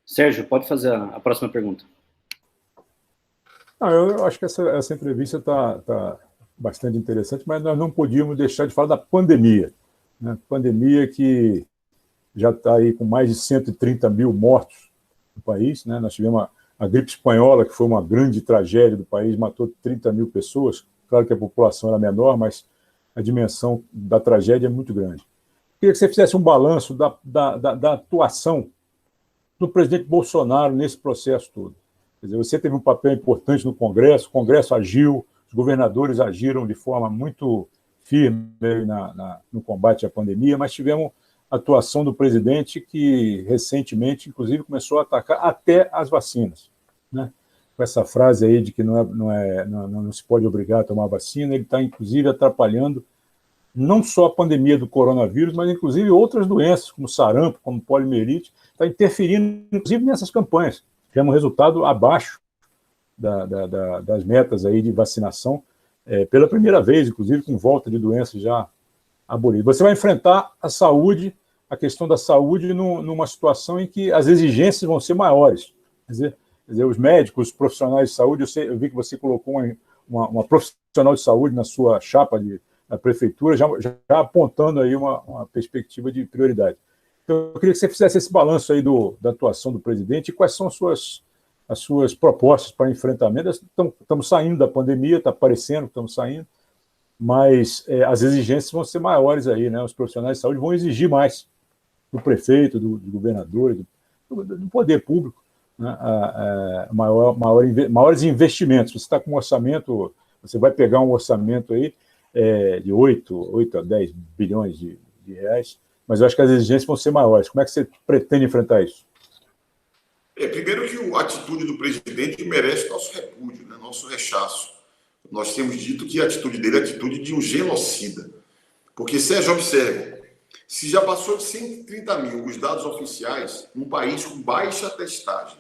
Sérgio, pode fazer a próxima pergunta. Eu acho que essa entrevista está bastante interessante, mas nós não podíamos deixar de falar da pandemia. Né? Pandemia que já está aí com mais de 130 mil mortos no país. Né? Nós tivemos a gripe espanhola, que foi uma grande tragédia do país, matou 30 mil pessoas. Claro que a população era menor, mas a dimensão da tragédia é muito grande. Queria que você fizesse um balanço da atuação do presidente Bolsonaro nesse processo todo. Quer dizer, você teve um papel importante no Congresso, o Congresso agiu, os governadores agiram de forma muito firme no combate à pandemia, mas tivemos a atuação do presidente que, recentemente, inclusive, começou a atacar até as vacinas. Né? Com essa frase aí de que não se pode obrigar a tomar vacina, ele está, inclusive, atrapalhando não só a pandemia do coronavírus, mas, inclusive, outras doenças, como sarampo, como poliomielite, está interferindo, inclusive, nessas campanhas. Tivemos um resultado abaixo das metas aí de vacinação, pela primeira vez, inclusive, com volta de doenças já abolidas. Você vai enfrentar a questão da saúde numa situação em que as exigências vão ser maiores. Quer dizer, os médicos, os profissionais de saúde, eu vi que você colocou uma profissional de saúde na sua chapa da prefeitura, já apontando aí uma perspectiva de prioridade. Então, eu queria que você fizesse esse balanço aí da atuação do presidente e quais são as suas propostas para enfrentamento. Estamos saindo da pandemia, está parecendo que estamos saindo, mas as exigências vão ser maiores aí, né? Os profissionais de saúde vão exigir mais do prefeito, do governador, do poder público, né? Maiores investimentos. Você está com um orçamento, você vai pegar um orçamento aí de 8 a 10 bilhões de reais, mas eu acho que as exigências vão ser maiores. Como é que você pretende enfrentar isso? Primeiro que a atitude do presidente merece nosso repúdio, né? Nosso rechaço. Nós temos dito que a atitude dele é a atitude de um genocida. Porque, Sérgio, observe, se já passou de 130 mil os dados oficiais, num país com baixa testagem,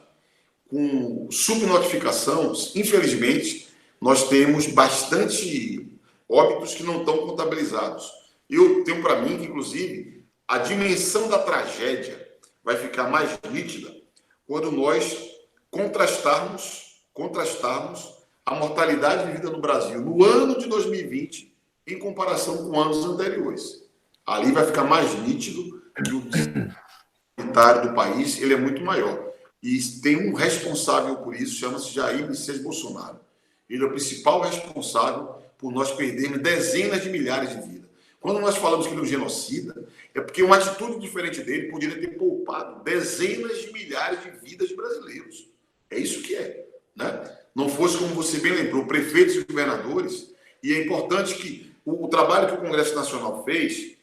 com subnotificação, infelizmente, nós temos bastante óbitos que não estão contabilizados. Eu tenho para mim que, inclusive, a dimensão da tragédia vai ficar mais nítida quando nós contrastarmos a mortalidade vivida no Brasil no ano de 2020 em comparação com anos anteriores. Ali vai ficar mais nítido que o desastre do país ele é muito maior. E tem um responsável por isso, chama-se Jair Messias Bolsonaro. Ele é o principal responsável por nós perdermos dezenas de milhares de vidas. Quando nós falamos que ele é um genocida, é porque uma atitude diferente dele poderia ter poupado dezenas de milhares de vidas de brasileiros. É isso que é. Né? Não fosse, como você bem lembrou, prefeitos e governadores, e é importante que o trabalho que o Congresso Nacional fez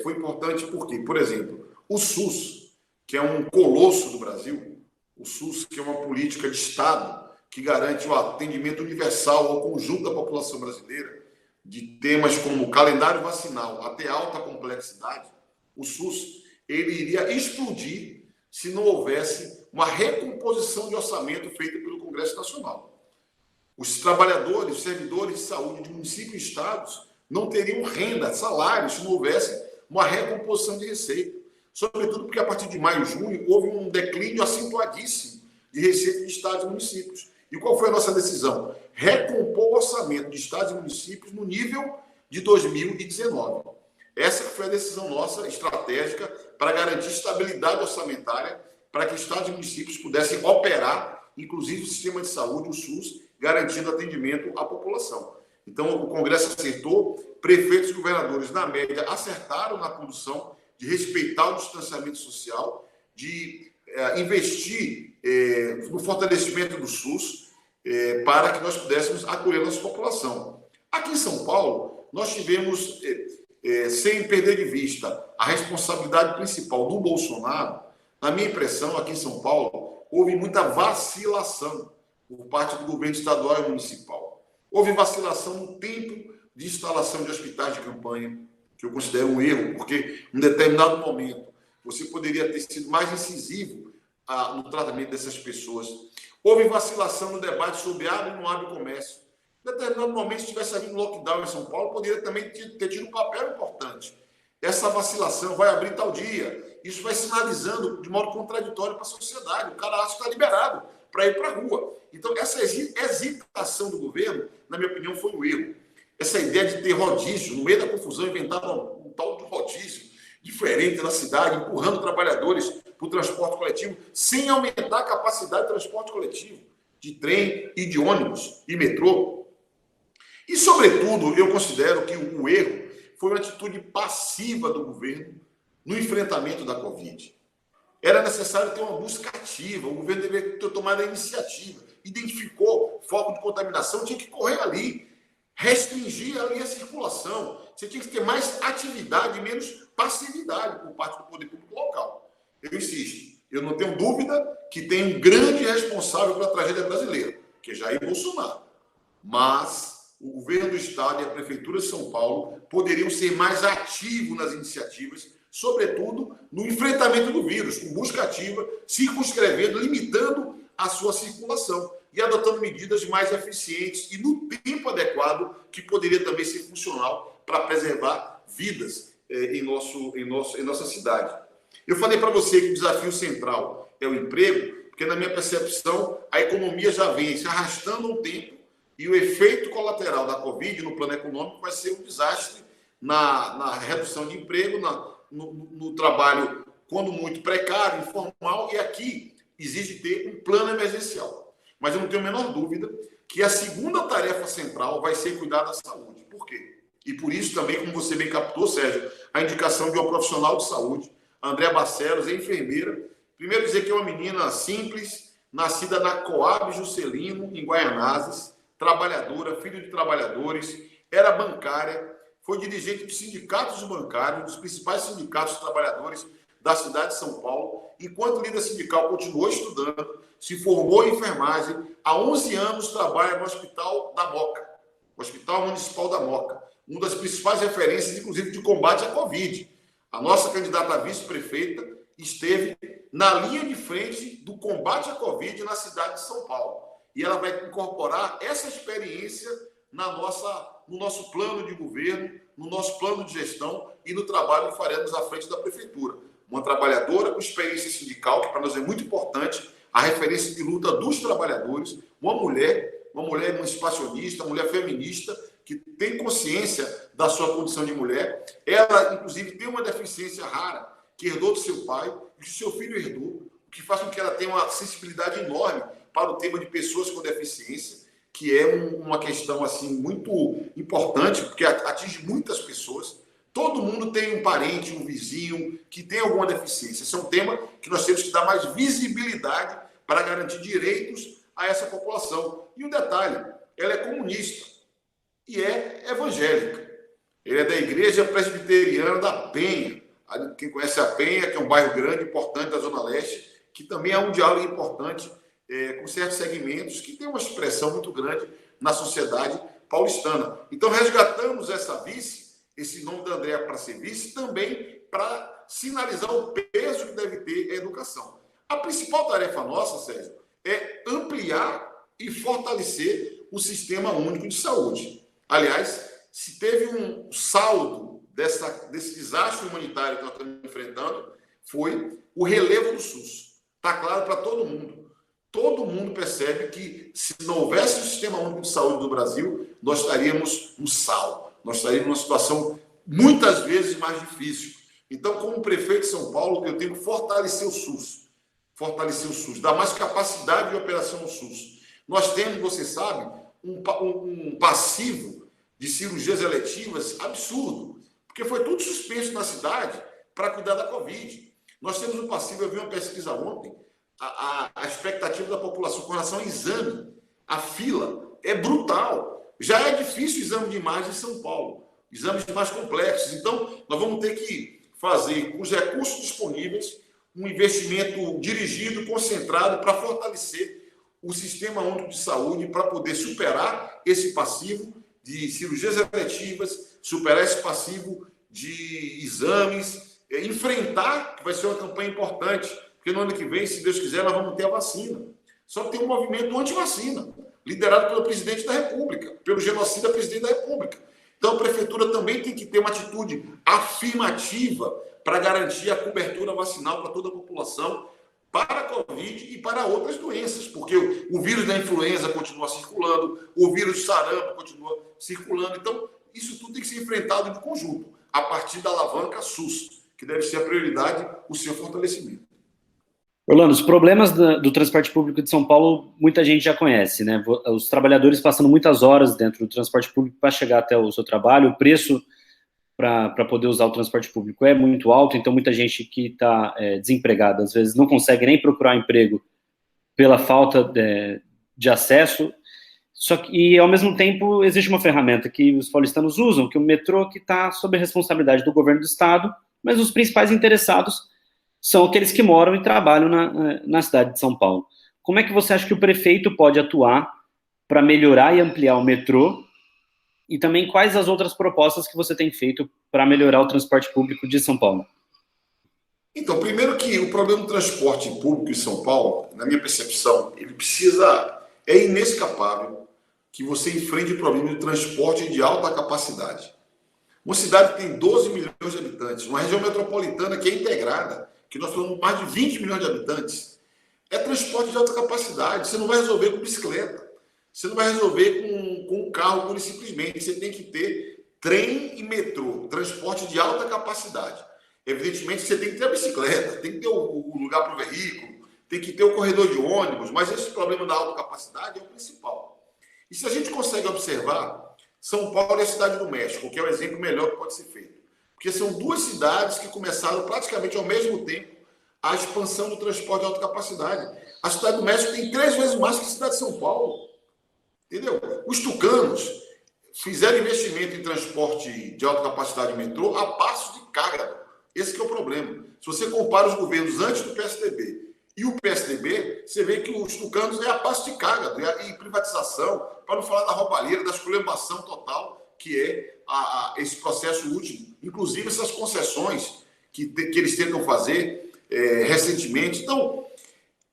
foi importante porque, por exemplo, o SUS, que é um colosso do Brasil, o SUS, que é uma política de Estado que garante o atendimento universal ao conjunto da população brasileira, de temas como calendário vacinal até alta complexidade, o SUS ele iria explodir se não houvesse uma recomposição de orçamento feita pelo Congresso Nacional. Os trabalhadores, os servidores de saúde de municípios e estados não teriam renda, salários, se não houvesse uma recomposição de receita. Sobretudo porque a partir de maio e junho houve um declínio acentuadíssimo de receita de estados e municípios. E qual foi a nossa decisão? Recompor o orçamento de estados e municípios no nível de 2019. Essa foi a decisão nossa, estratégica, para garantir estabilidade orçamentária, para que estados e municípios pudessem operar, inclusive o sistema de saúde, o SUS, garantindo atendimento à população. Então, o Congresso acertou, prefeitos e governadores, na média, acertaram na condução de respeitar o distanciamento social, de investir no fortalecimento do SUS para que nós pudéssemos acolher a nossa população. Aqui em São Paulo, nós tivemos, sem perder de vista a responsabilidade principal do Bolsonaro, na minha impressão, aqui em São Paulo, houve muita vacilação por parte do governo estadual e municipal. Houve vacilação no tempo de instalação de hospitais de campanha, que eu considero um erro, porque em determinado momento você poderia ter sido mais incisivo no tratamento dessas pessoas. Houve vacilação no debate sobre abre ou não abre comércio. Em determinado momento, se tivesse havido um lockdown em São Paulo, poderia também ter tido um papel importante. Essa vacilação vai abrir tal dia. isso vai sinalizando de modo contraditório para a sociedade. O cara acha que está liberado para ir para a rua. Então, essa hesitação do governo, na minha opinião, foi um erro. Essa ideia de ter rodízio, no meio da confusão, inventaram um tal de rodízio diferente na cidade, empurrando trabalhadores para o transporte coletivo, sem aumentar a capacidade de transporte coletivo, de trem e de ônibus e metrô. E, sobretudo, eu considero que o erro foi uma atitude passiva do governo no enfrentamento da Covid. Era necessário ter uma busca ativa, o governo deveria ter tomado a iniciativa, identificou foco de contaminação, tinha que correr ali, restringir ali a circulação, você tinha que ter mais atividade e menos passividade por parte do poder público local. Eu insisto, eu não tenho dúvida que tem um grande responsável pela tragédia brasileira, que é Jair Bolsonaro. Mas o governo do Estado e a Prefeitura de São Paulo poderiam ser mais ativos nas iniciativas, sobretudo no enfrentamento do vírus, com busca ativa, circunscrevendo, limitando a sua circulação e adotando medidas mais eficientes e no tempo adequado, que poderia também ser funcional para preservar vidas em nossa cidade. Eu falei para você que o desafio central é o emprego, porque, na minha percepção, a economia já vem se arrastando um tempo e o efeito colateral da Covid no plano econômico vai ser um desastre na redução de emprego, no trabalho, quando muito precário, informal, e aqui exige ter um plano emergencial. Mas eu não tenho a menor dúvida que a segunda tarefa central vai ser cuidar da saúde. Por quê? E por isso também, como você bem captou, Sérgio, a indicação de uma profissional de saúde, Andréa Barcelos, é enfermeira. Primeiro dizer que é uma menina simples, nascida na Coab Juscelino, em Guaianazes, trabalhadora, filho de trabalhadores, era bancária, foi dirigente dos sindicatos bancários, dos principais sindicatos de trabalhadores da cidade de São Paulo. Enquanto líder sindical, continuou estudando, se formou em enfermagem. Há 11 anos trabalha no Hospital da Moca, Hospital Municipal da Moca, uma das principais referências, inclusive, de combate à Covid. A nossa candidata a vice-prefeita esteve na linha de frente do combate à Covid na cidade de São Paulo. E ela vai incorporar essa experiência no nosso plano de governo, no nosso plano de gestão e no trabalho que faremos à frente da prefeitura. Uma trabalhadora com experiência sindical, que para nós é muito importante, a referência de luta dos trabalhadores, uma mulher emancipacionista, uma mulher feminista, que tem consciência da sua condição de mulher. Ela, inclusive, tem uma deficiência rara, que herdou do seu pai, que o seu filho herdou, o que faz com que ela tenha uma sensibilidade enorme para o tema de pessoas com deficiência, que é uma questão assim muito importante, porque atinge muitas pessoas. Todo mundo tem um parente, um vizinho que tem alguma deficiência. Esse é um tema que nós temos que dar mais visibilidade para garantir direitos a essa população. E um detalhe, ela é comunista e é evangélica. Ela é da Igreja Presbiteriana da Penha. Quem conhece a Penha, que é um bairro grande, importante da Zona Leste, que também é um diálogo importante com certos segmentos que tem uma expressão muito grande na sociedade paulistana. Então, resgatamos esse nome da Andréa para ser vice, também para sinalizar o peso que deve ter a educação. A principal tarefa nossa, Sérgio, é ampliar e fortalecer o Sistema Único de Saúde. Aliás, se teve um saldo desse desastre humanitário que nós estamos enfrentando, foi o relevo do SUS. Está claro para todo mundo. Todo mundo percebe que, se não houvesse o Sistema Único de Saúde no Brasil, nós estaríamos no sal. Nós estaríamos numa situação muitas vezes mais difícil. Então, como prefeito de São Paulo, eu tenho que fortalecer o SUS. Dar mais capacidade de operação ao SUS. Nós temos, você sabe, um passivo de cirurgias eletivas absurdo, porque foi tudo suspenso na cidade para cuidar da Covid. Nós temos um passivo, eu vi uma pesquisa ontem, a expectativa da população com relação ao exame, a fila é brutal. Já é difícil o exame de imagem em São Paulo, exames mais complexos. Então, nós vamos ter que fazer, com os recursos disponíveis, um investimento dirigido, concentrado, para fortalecer o Sistema Único de Saúde, para poder superar esse passivo de cirurgias eletivas, superar esse passivo de exames, enfrentar, que vai ser uma campanha importante, porque no ano que vem, se Deus quiser, nós vamos ter a vacina. Só que tem um movimento anti-vacina, liderado pelo presidente da República, pelo genocida presidente da República. Então, a prefeitura também tem que ter uma atitude afirmativa para garantir a cobertura vacinal para toda a população, para a Covid e para outras doenças, porque o vírus da influenza continua circulando, o vírus do sarampo continua circulando. Então, isso tudo tem que ser enfrentado em conjunto, a partir da alavanca SUS, que deve ser a prioridade, o seu fortalecimento. Orlando, os problemas do transporte público de São Paulo, muita gente já conhece, né? Os trabalhadores passando muitas horas dentro do transporte público para chegar até o seu trabalho, o preço para poder usar o transporte público é muito alto, então muita gente que está desempregada, às vezes não consegue nem procurar emprego pela falta de acesso, e ao mesmo tempo existe uma ferramenta que os paulistanos usam, que é o metrô, que está sob a responsabilidade do governo do estado, mas os principais interessados são aqueles que moram e trabalham na cidade de São Paulo. Como é que você acha que o prefeito pode atuar para melhorar e ampliar o metrô? E também quais as outras propostas que você tem feito para melhorar o transporte público de São Paulo? Então, primeiro que o problema do transporte público em São Paulo, na minha percepção, é inescapável que você enfrente o problema do transporte de alta capacidade. Uma cidade que tem 12 milhões de habitantes, uma região metropolitana que é integrada, que nós falamos mais de 20 milhões de habitantes, é transporte de alta capacidade. Você não vai resolver com bicicleta, você não vai resolver com carro pura e simplesmente. Você tem que ter trem e metrô, transporte de alta capacidade. Evidentemente, você tem que ter a bicicleta, tem que ter o lugar para o veículo, tem que ter o corredor de ônibus, mas esse problema da alta capacidade é o principal. E se a gente consegue observar, São Paulo é a cidade do México, que é o exemplo melhor que pode ser feito. Porque são duas cidades que começaram praticamente ao mesmo tempo a expansão do transporte de alta capacidade. A cidade do México tem 3 vezes mais que a cidade de São Paulo. Entendeu? Os tucanos fizeram investimento em transporte de alta capacidade de metrô a passos de cágado. Esse que é o problema. Se você compara os governos antes do PSDB e o PSDB, você vê que os tucanos é a passo de cágado, e privatização, para não falar da roubalheira, da esculhambação total, que é esse processo último. Inclusive essas concessões que eles tentam fazer recentemente. Então,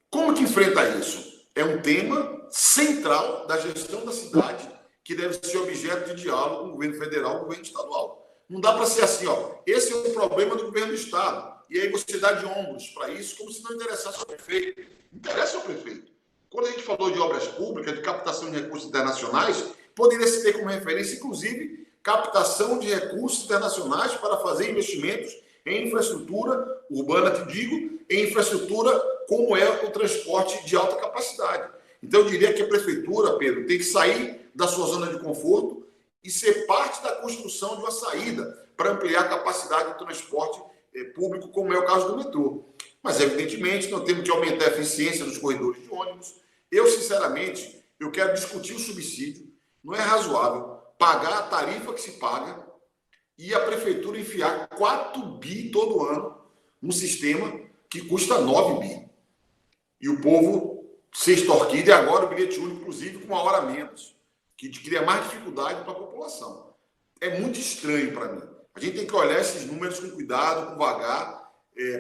como que enfrenta isso? É um tema central da gestão da cidade, que deve ser objeto de diálogo com o governo federal e o governo estadual. Não dá para ser assim, esse é o problema do governo do estado. E aí você dá de ombros para isso, como se não interessasse ao prefeito. Interessa ao prefeito. Quando a gente falou de obras públicas, de captação de recursos internacionais, poderia se ter como referência, inclusive, captação de recursos internacionais para fazer investimentos em infraestrutura urbana, que digo, em infraestrutura como é o transporte de alta capacidade. Então, eu diria que a prefeitura, Pedro, tem que sair da sua zona de conforto e ser parte da construção de uma saída para ampliar a capacidade do transporte público, como é o caso do metrô. Mas, evidentemente, nós temos que aumentar a eficiência dos corredores de ônibus. Eu, sinceramente, quero discutir o subsídio. Não é razoável pagar a tarifa que se paga e a prefeitura enfiar 4 bi todo ano num sistema que custa 9 bi. E o povo ser extorquido, e agora o bilhete único, inclusive, com 1 hora a menos, que cria mais dificuldade para a população. É muito estranho para mim. A gente tem que olhar esses números com cuidado, com vagar,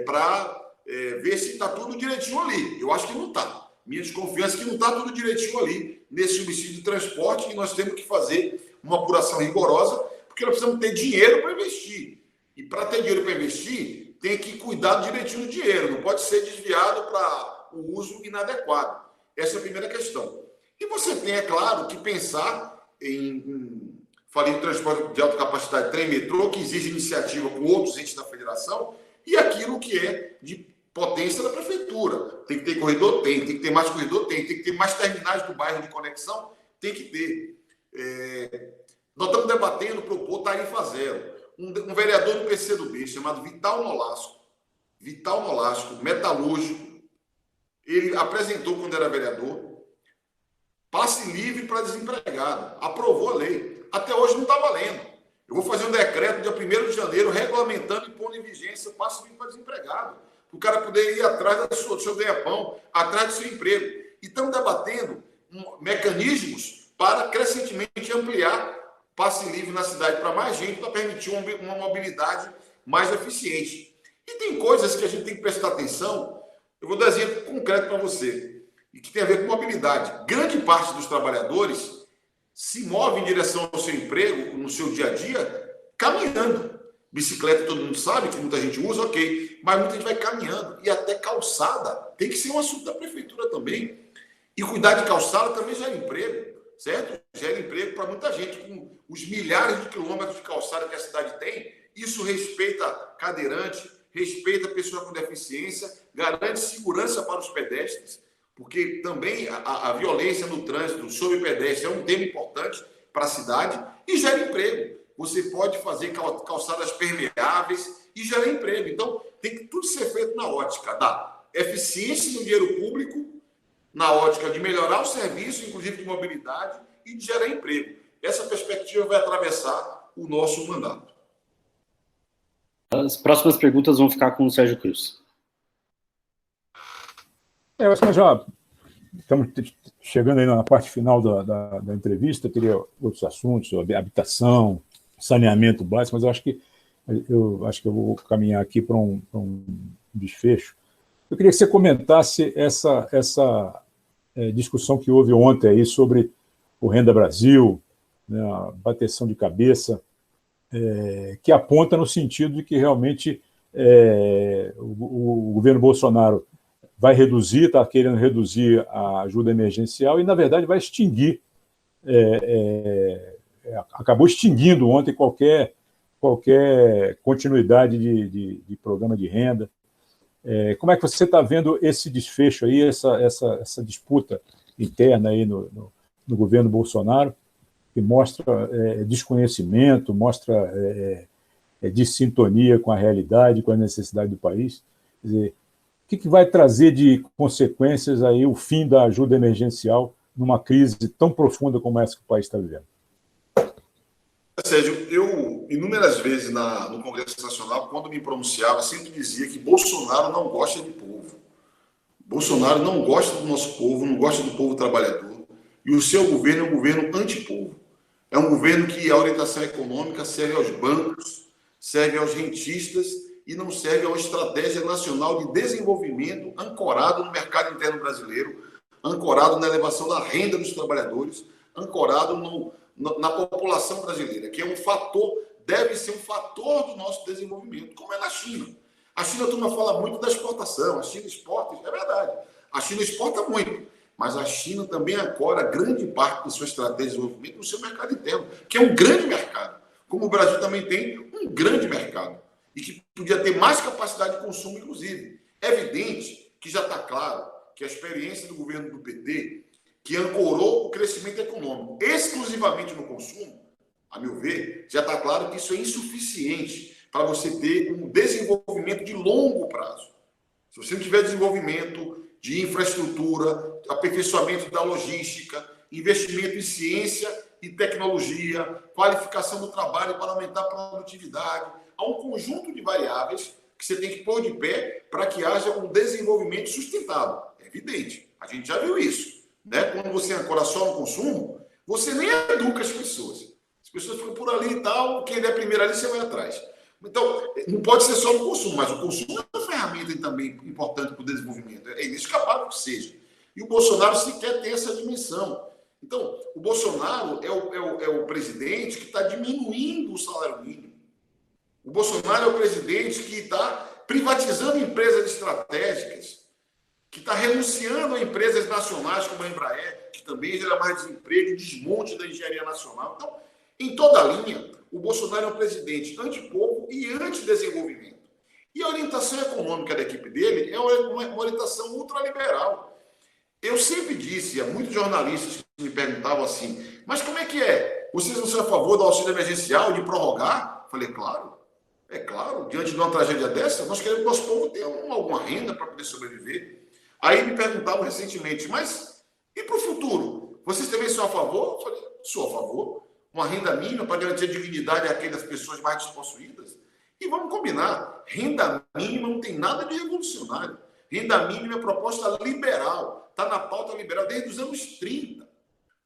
para ver se está tudo direitinho ali. Eu acho que não está. Minha desconfiança é que não está tudo direitinho ali, nesse subsídio de transporte, e nós temos que fazer uma apuração rigorosa, porque nós precisamos ter dinheiro para investir. E para ter dinheiro para investir, tem que cuidar direitinho do dinheiro, não pode ser desviado para o uso inadequado. Essa é a primeira questão. E você tem, é claro, que pensar falei de transporte de alta capacidade, trem, metrô, que exige iniciativa com outros entes da federação, e aquilo que é de potência da prefeitura. Tem que ter corredor? Tem que ter mais corredor? Tem que ter mais terminais do bairro de conexão? Tem que ter. Nós estamos debatendo propor tarifa zero. Um vereador do PCdoB chamado Vital Nolasco, metalúrgico, ele apresentou, quando era vereador, passe livre para desempregado. Aprovou a lei. Até hoje não está valendo. Eu vou fazer um decreto dia 1º de janeiro regulamentando e pondo em vigência passe livre para desempregado. Para o cara poder ir atrás do seu ganha-pão, atrás do seu emprego. E estamos debatendo mecanismos para crescentemente ampliar passe livre na cidade para mais gente, para permitir uma mobilidade mais eficiente. E tem coisas que a gente tem que prestar atenção. Eu vou dar um exemplo concreto para você, e que tem a ver com mobilidade. Grande parte dos trabalhadores se move em direção ao seu emprego, no seu dia a dia, caminhando. Bicicleta todo mundo sabe que muita gente usa, ok, mas muita gente vai caminhando. E até calçada tem que ser um assunto da prefeitura também. E cuidar de calçada também gera emprego, certo? Gera emprego para muita gente. Com os milhares de quilômetros de calçada que a cidade tem, isso respeita cadeirante, respeita pessoa com deficiência, garante segurança para os pedestres, porque também a violência no trânsito sobre pedestres é um tema importante para a cidade e gera emprego. Você pode fazer calçadas permeáveis e gerar emprego. Então, tem que tudo ser feito na ótica da eficiência no dinheiro público, na ótica de melhorar o serviço, inclusive de mobilidade, e de gerar emprego. Essa perspectiva vai atravessar o nosso mandato. As próximas perguntas vão ficar com o Sérgio Cruz. Eu acho que nós já estamos chegando aí na parte final da entrevista. Eu teria outros assuntos, habitação, saneamento básico, mas eu acho que eu vou caminhar aqui para um desfecho. Eu queria que você comentasse essa discussão que houve ontem aí sobre o Renda Brasil, né, a bateção de cabeça, que aponta no sentido de que realmente o governo Bolsonaro vai reduzir, está querendo reduzir a ajuda emergencial e, na verdade, vai extinguir, acabou extinguindo ontem qualquer continuidade de programa de renda. Como é que você está vendo esse desfecho aí, essa disputa interna aí no governo Bolsonaro, que mostra desconhecimento, mostra dissintonia com a realidade, com a necessidade do país? Quer dizer, o que vai trazer de consequências aí o fim da ajuda emergencial numa crise tão profunda como essa que o país está vivendo? Sérgio, eu, inúmeras vezes no Congresso Nacional, quando me pronunciava, sempre dizia que Bolsonaro não gosta de povo. Bolsonaro não gosta do nosso povo, não gosta do povo trabalhador. E o seu governo é um governo antipovo. É um governo que a orientação econômica serve aos bancos, serve aos rentistas e não serve a uma estratégia nacional de desenvolvimento ancorado no mercado interno brasileiro, ancorado na elevação da renda dos trabalhadores, ancorado na população brasileira, que é um fator, deve ser um fator do nosso desenvolvimento, como é na China. A China, a turma fala muito da exportação, a China exporta, é verdade, a China exporta muito, mas a China também ancora grande parte da sua estratégia de desenvolvimento no seu mercado interno, que é um grande mercado, como o Brasil também tem um grande mercado, e que podia ter mais capacidade de consumo, inclusive. É evidente que já está claro que a experiência do governo do PT, que ancorou o crescimento econômico exclusivamente no consumo, a meu ver, já está claro que isso é insuficiente para você ter um desenvolvimento de longo prazo. Se você não tiver desenvolvimento de infraestrutura, aperfeiçoamento da logística, investimento em ciência e tecnologia, qualificação do trabalho para aumentar a produtividade, há um conjunto de variáveis que você tem que pôr de pé para que haja um desenvolvimento sustentável. É evidente, a gente já viu isso. Né? Quando você ancora só no consumo, você nem educa as pessoas. As pessoas ficam por ali e tal, quem der primeiro ali, você vai atrás. Então, não pode ser só no consumo, mas o consumo é uma ferramenta também importante para o desenvolvimento. É inescapável que seja. E o Bolsonaro sequer tem essa dimensão. Então, o Bolsonaro é o presidente que está diminuindo o salário mínimo. O Bolsonaro é o presidente que está privatizando empresas estratégicas, que está renunciando a empresas nacionais como a Embraer, que também gera mais desemprego e desmonte da engenharia nacional. Então, em toda a linha, o Bolsonaro é um presidente antipovo e antidesenvolvimento. E a orientação econômica da equipe dele é uma orientação ultraliberal. Eu sempre disse a muitos jornalistas que me perguntavam assim, mas como é que é? Vocês não são a favor do auxílio emergencial, de prorrogar? Falei, claro. É claro, diante de uma tragédia dessa, nós queremos que o nosso povo tenha alguma renda para poder sobreviver. Aí me perguntavam recentemente, mas e para o futuro? Vocês também são a favor? Eu falei, sou a favor. Uma renda mínima para garantir a dignidade àquelas pessoas mais despossuídas. E vamos combinar, renda mínima não tem nada de revolucionário. Renda mínima é proposta liberal, está na pauta liberal desde os anos 30.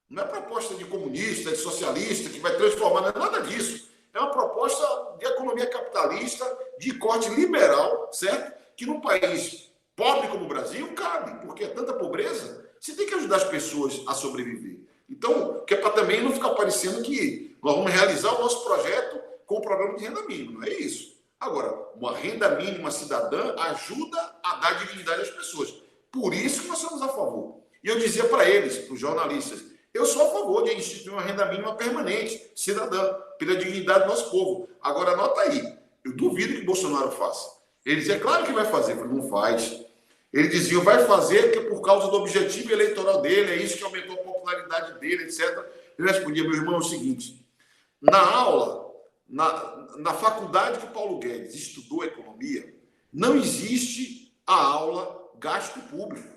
Não é proposta de comunista, de socialista, que vai transformar, não é nada disso. É uma proposta de economia capitalista, de corte liberal, certo? Que num país pobre como o Brasil cabe, porque é tanta pobreza, você tem que ajudar as pessoas a sobreviver. Então, que é para também não ficar parecendo que nós vamos realizar o nosso projeto com o programa de renda mínima, não é isso. Agora, uma renda mínima cidadã ajuda a dar dignidade às pessoas. Por isso que nós somos a favor. E eu dizia para eles, para os jornalistas, eu sou a favor de instituir uma renda mínima permanente, cidadã, pela dignidade do nosso povo. Agora, anota aí, eu duvido que Bolsonaro faça. Ele dizia, claro que vai fazer, mas não faz. Ele dizia, vai fazer que é por causa do objetivo eleitoral dele, é isso que aumentou a popularidade dele, etc. Eu respondia, meu irmão, é o seguinte, na aula, na faculdade que Paulo Guedes estudou economia, não existe a aula gasto público.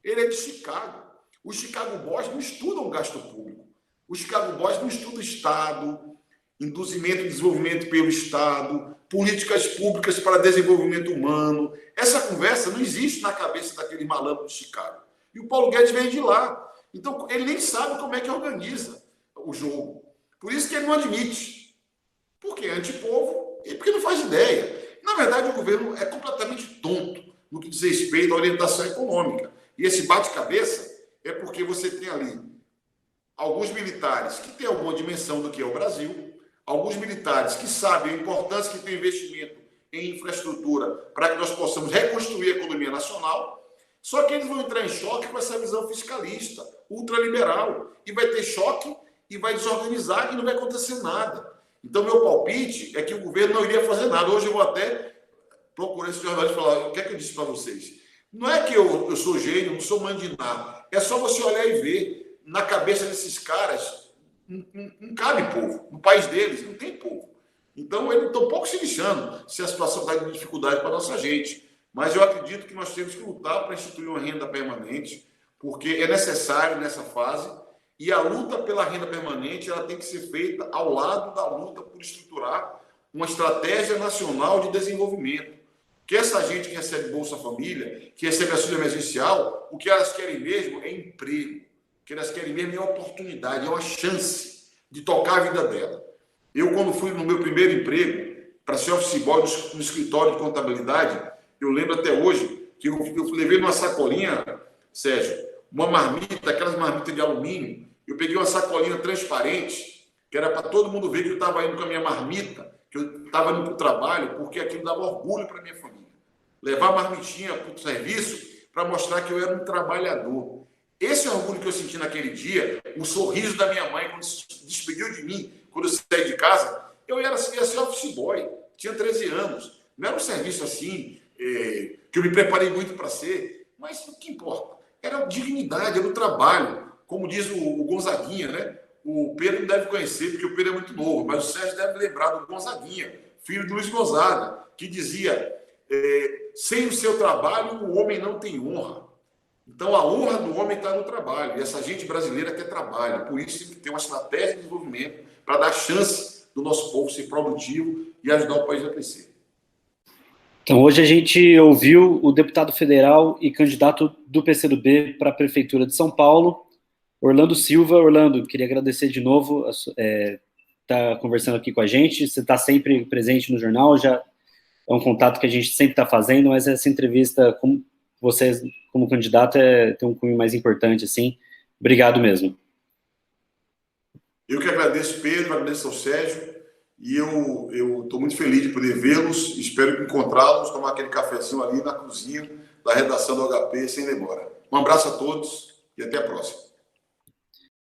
Ele é de Chicago. Os Chicago Boys não estudam gasto público. Os Chicago Boys não estudam Estado, induzimento e desenvolvimento pelo Estado, políticas públicas para desenvolvimento humano. Essa conversa não existe na cabeça daquele malandro de Chicago. E o Paulo Guedes vem de lá. Então, ele nem sabe como é que organiza o jogo. Por isso que ele não admite. Porque é antipovo e porque não faz ideia. Na verdade, o governo é completamente tonto no que diz respeito à orientação econômica. E esse bate-cabeça é porque você tem ali alguns militares que têm alguma dimensão do que é o Brasil, alguns militares que sabem a importância que tem investimento em infraestrutura para que nós possamos reconstruir a economia nacional, só que eles vão entrar em choque com essa visão fiscalista, ultraliberal, e vai ter choque e vai desorganizar e não vai acontecer nada. Então, meu palpite é que o governo não iria fazer nada. Hoje eu vou até procurar esse jornalista e falar, o que é que eu disse para vocês? Não é que eu sou gênio, não sou mandinar. É só você olhar e ver. Na cabeça desses caras, não cabe povo. No país deles, não tem povo. Então, eles estão um pouco se lixando se a situação está de dificuldade para a nossa gente. Mas eu acredito que nós temos que lutar para instituir uma renda permanente, porque é necessário nessa fase. E a luta pela renda permanente ela tem que ser feita ao lado da luta por estruturar uma estratégia nacional de desenvolvimento. Que essa gente que recebe Bolsa Família, que recebe auxílio emergencial, o que elas querem mesmo é emprego. O que elas querem mesmo é oportunidade, é uma chance de tocar a vida dela. Eu, quando fui no meu primeiro emprego, para ser office boy no escritório de contabilidade, eu lembro até hoje que eu levei numa sacolinha, Sérgio, uma marmita, aquelas marmitas de alumínio, eu peguei uma sacolinha transparente, que era para todo mundo ver que eu estava indo com a minha marmita, que eu estava indo para o trabalho, porque aquilo dava orgulho para a minha família. Levar a marmitinha para o serviço para mostrar que eu era um trabalhador. Esse é o orgulho que eu senti naquele dia, o sorriso da minha mãe, quando se despediu de mim, quando eu saí de casa. Eu ia ser office boy, tinha 13 anos. Não era um serviço assim, que eu me preparei muito para ser, mas o que importa? Era a dignidade, era o trabalho. Como diz o Gonzaguinha, né? O Pedro não deve conhecer, porque o Pedro é muito novo, mas o Sérgio deve lembrar do Gonzaguinha, filho de Luiz Gonzaga, que dizia, sem o seu trabalho, o homem não tem honra. Então, a honra do homem está no trabalho, e essa gente brasileira quer trabalho. Por isso, tem que ter uma estratégia de desenvolvimento para dar chance do nosso povo ser produtivo e ajudar o país a crescer. Então, hoje a gente ouviu o deputado federal e candidato do PCdoB para a Prefeitura de São Paulo, Orlando Silva. Orlando, queria agradecer de novo estar conversando aqui com a gente. Você está sempre presente no jornal, já é um contato que a gente sempre está fazendo, mas essa entrevista com você, como candidato, tem um cunho mais importante, assim. Obrigado mesmo. Eu que agradeço, Pedro, agradeço ao Sérgio, e eu estou muito feliz de poder vê-los, espero encontrá-los, tomar aquele cafezinho ali na cozinha da redação do HP sem demora. Um abraço a todos e até a próxima.